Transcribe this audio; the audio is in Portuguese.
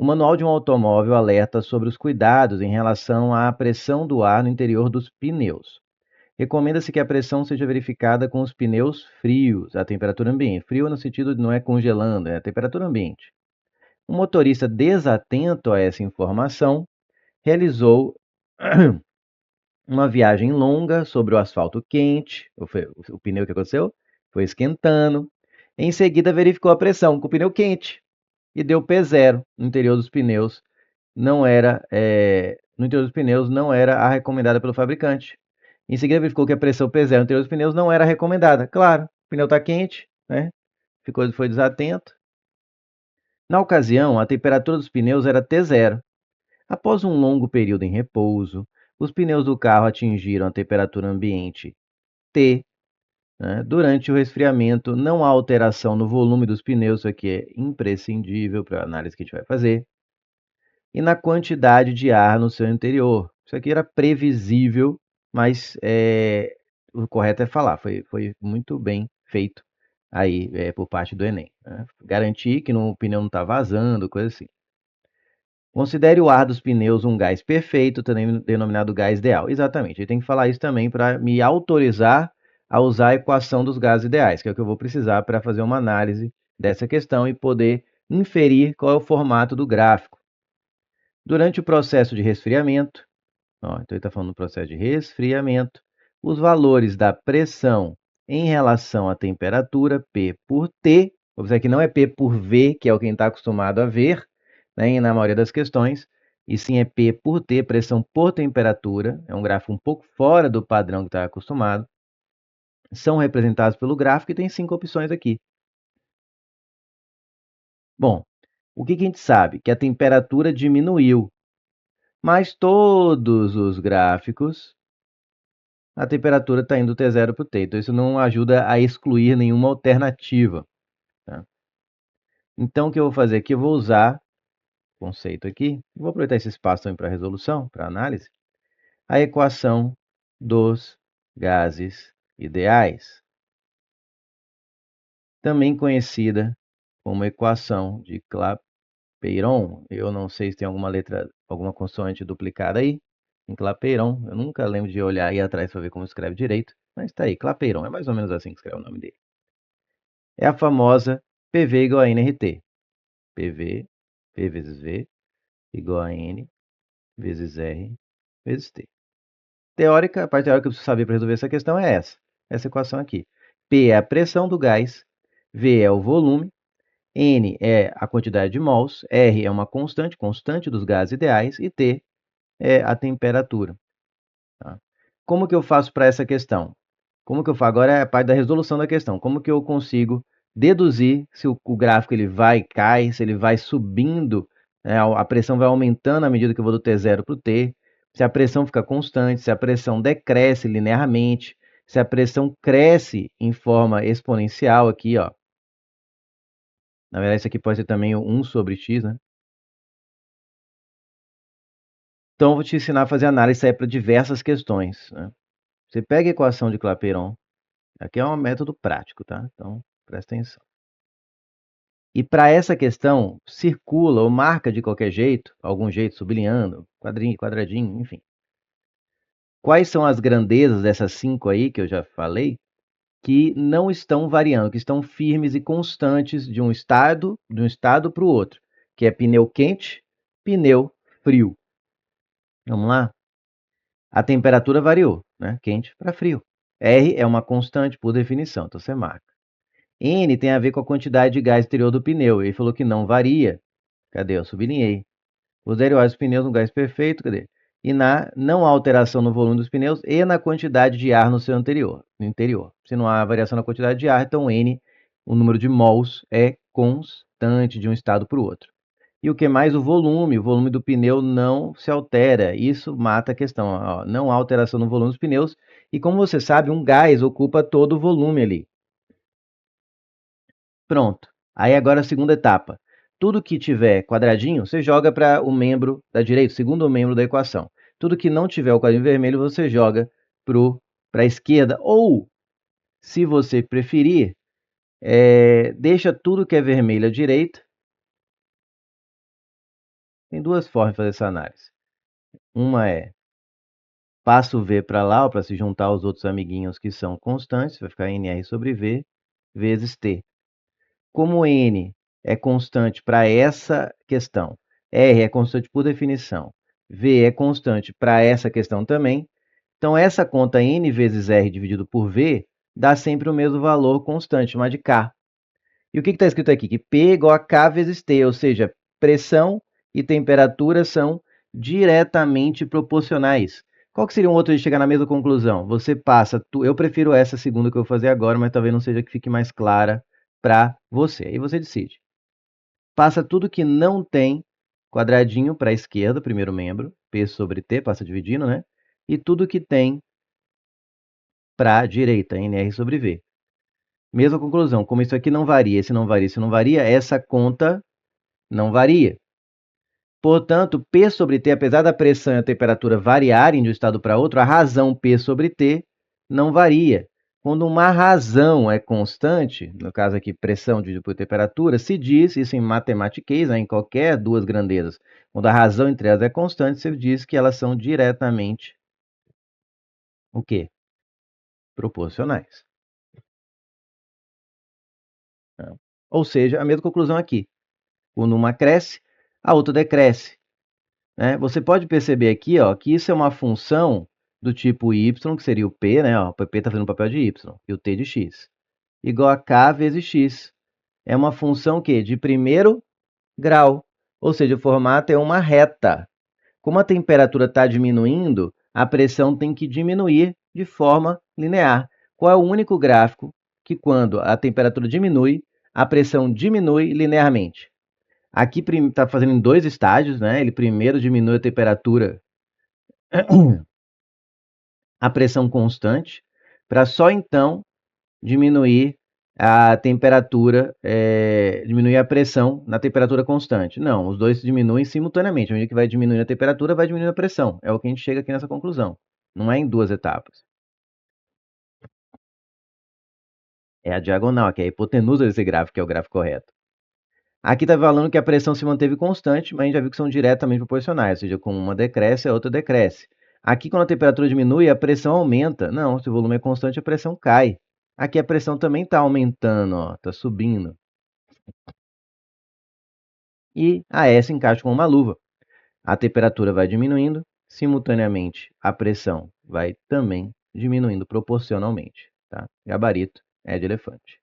O manual de um automóvel alerta sobre os cuidados em relação à pressão do ar no interior dos pneus. Recomenda-se que a pressão seja verificada com os pneus frios, a temperatura ambiente. Frio no sentido de não é congelando, é a temperatura ambiente. Um motorista desatento a essa informação realizou uma viagem longa sobre o asfalto quente. O pneu que aconteceu foi esquentando. Em seguida, verificou a pressão com o pneu quente e deu P0 no interior dos pneus. No interior dos pneus não era a recomendada pelo fabricante. Em seguida, verificou que a pressão P0 no interior dos pneus não era recomendada. Claro, o pneu está quente, né? Foi desatento. Na ocasião, a temperatura dos pneus era T0. Após um longo período em repouso, os pneus do carro atingiram a temperatura ambiente T. Né? Durante o resfriamento, não há alteração no volume dos pneus, isso aqui é imprescindível para a análise que a gente vai fazer, e na quantidade de ar no seu interior. Isso aqui era previsível, mas o correto é falar, foi muito bem feito aí por parte do Enem. Né? Garantir que o pneu não está vazando, coisa assim. Considere o ar dos pneus um gás perfeito, também denominado gás ideal. Exatamente, ele tem que falar isso também para me autorizar a usar a equação dos gases ideais, que é o que eu vou precisar para fazer uma análise dessa questão e poder inferir qual é o formato do gráfico. Durante o processo de resfriamento, então ele está falando do processo de resfriamento, os valores da pressão em relação à temperatura, P por T, observe que não é P por V, que é o que a gente está acostumado a ver, né, na maioria das questões, e sim é P por T, pressão por temperatura, é um gráfico um pouco fora do padrão que está acostumado, são representados pelo gráfico e tem 5 opções aqui. Bom, o que a gente sabe? Que a temperatura diminuiu, mas todos os gráficos, a temperatura está indo do T0 para o T, então isso não ajuda a excluir nenhuma alternativa. Tá? Então, o que eu vou fazer aqui? Eu vou usar o conceito aqui, vou aproveitar esse espaço também para resolução, para análise, a equação dos gases ideais, também conhecida como equação de Clapeyron. Eu não sei se tem alguma letra, alguma consoante duplicada aí, em Clapeyron. Eu nunca lembro de olhar aí atrás para ver como escreve direito, mas está aí, Clapeyron, é mais ou menos assim que escreve o nome dele. É a famosa PV igual a nRT. PV, P vezes V, igual a N vezes R vezes T. A parte teórica que eu preciso saber para resolver essa questão é essa equação aqui. P é a pressão do gás, V é o volume, N é a quantidade de mols, R é uma constante dos gases ideais, e T é a temperatura. Tá? Como que eu faço para essa questão? Como que eu faço? Agora é a parte da resolução da questão. Como que eu consigo deduzir se o gráfico ele vai e cai, se ele vai subindo, né, a pressão vai aumentando à medida que eu vou do T0 para o T, se a pressão fica constante, se a pressão decresce linearmente, se a pressão cresce em forma exponencial aqui, ó. Na verdade, isso aqui pode ser também 1 sobre x, né? Então, eu vou te ensinar a fazer análise para diversas questões. Né? Você pega a equação de Clapeyron, aqui é um método prático, tá? Então, presta atenção. E para essa questão, circula ou marca de qualquer jeito, algum jeito, sublinhando, quadrinho, quadradinho, enfim. Quais são as grandezas dessas 5 aí que eu já falei, que não estão variando, que estão firmes e constantes de um estado para o outro, que é pneu quente, pneu frio. Vamos lá? A temperatura variou, né? Quente para frio. R é uma constante por definição, então você marca. N tem a ver com a quantidade de gás exterior do pneu. Ele falou que não varia. Cadê? Eu sublinhei. Os derivados dos pneus no gás perfeito, cadê? E na não há alteração no volume dos pneus e na quantidade de ar no seu interior. Se não há variação na quantidade de ar, então N, o número de mols, é constante de um estado para o outro. E o que mais? O volume do pneu não se altera. Isso mata a questão. Ó. Não há alteração no volume dos pneus. E como você sabe, um gás ocupa todo o volume ali. Pronto. Aí agora a segunda etapa. Tudo que tiver quadradinho, você joga para o membro da direita, o segundo membro da equação. Tudo que não tiver o quadradinho vermelho, você joga para a esquerda. Ou, se você preferir, deixa tudo que é vermelho à direita Tem duas formas de fazer essa análise. Uma é passa o V para lá, para se juntar aos outros amiguinhos que são constantes, vai ficar NR sobre V vezes T. Como N é constante para essa questão, R é constante por definição, V é constante para essa questão também, então essa conta N vezes R dividido por V dá sempre o mesmo valor constante, chamado de K. E o que está escrito aqui? Que P é igual a K vezes T, ou seja, pressão e temperatura são diretamente proporcionais. Qual que seria um outro de chegar na mesma conclusão? Você passa, eu prefiro essa segunda que eu vou fazer agora, mas talvez não seja que fique mais clara para você. Aí você decide. Passa tudo que não tem quadradinho para a esquerda, primeiro membro, P sobre T, passa dividindo, né? E tudo que tem para a direita, NR sobre V. Mesma conclusão, como isso aqui não varia, esse não varia, esse não varia, essa conta não varia. Portanto, P sobre T, apesar da pressão e a temperatura variarem de um estado para outro, a razão P sobre T não varia. Quando uma razão é constante, no caso aqui pressão dividido por temperatura, se diz, isso em matematiquês, né, em qualquer duas grandezas, quando a razão entre elas é constante, se diz que elas são diretamente o quê? Proporcionais. Ou seja, a mesma conclusão aqui. Quando uma cresce, a outra decresce. Né? Você pode perceber aqui ó, que isso é uma função do tipo y, que seria o p, né? Ó, o p está fazendo o papel de y, e o t de x, igual a k vezes x. É uma função que de primeiro grau, ou seja, o formato é uma reta. Como a temperatura está diminuindo, a pressão tem que diminuir de forma linear. Qual é o único gráfico que, quando a temperatura diminui, a pressão diminui linearmente? Aqui está fazendo em dois estágios, né? Ele primeiro diminui a temperatura, a pressão constante, para só então diminuir a temperatura, diminuir a pressão na temperatura constante. Não, os dois diminuem simultaneamente. À medida que vai diminuindo a temperatura, vai diminuindo a pressão. É o que a gente chega aqui nessa conclusão. Não é em duas etapas. É a diagonal, que é a hipotenusa desse gráfico, que é o gráfico correto. Aqui está falando que a pressão se manteve constante, mas a gente já viu que são diretamente proporcionais, ou seja, com uma decresce, a outra decresce. Aqui, quando a temperatura diminui, a pressão aumenta. Não, se o volume é constante, a pressão cai. Aqui a pressão também está aumentando, está subindo. E a S encaixa com uma luva. A temperatura vai diminuindo, simultaneamente a pressão vai também diminuindo proporcionalmente. Tá? Gabarito é de elefante.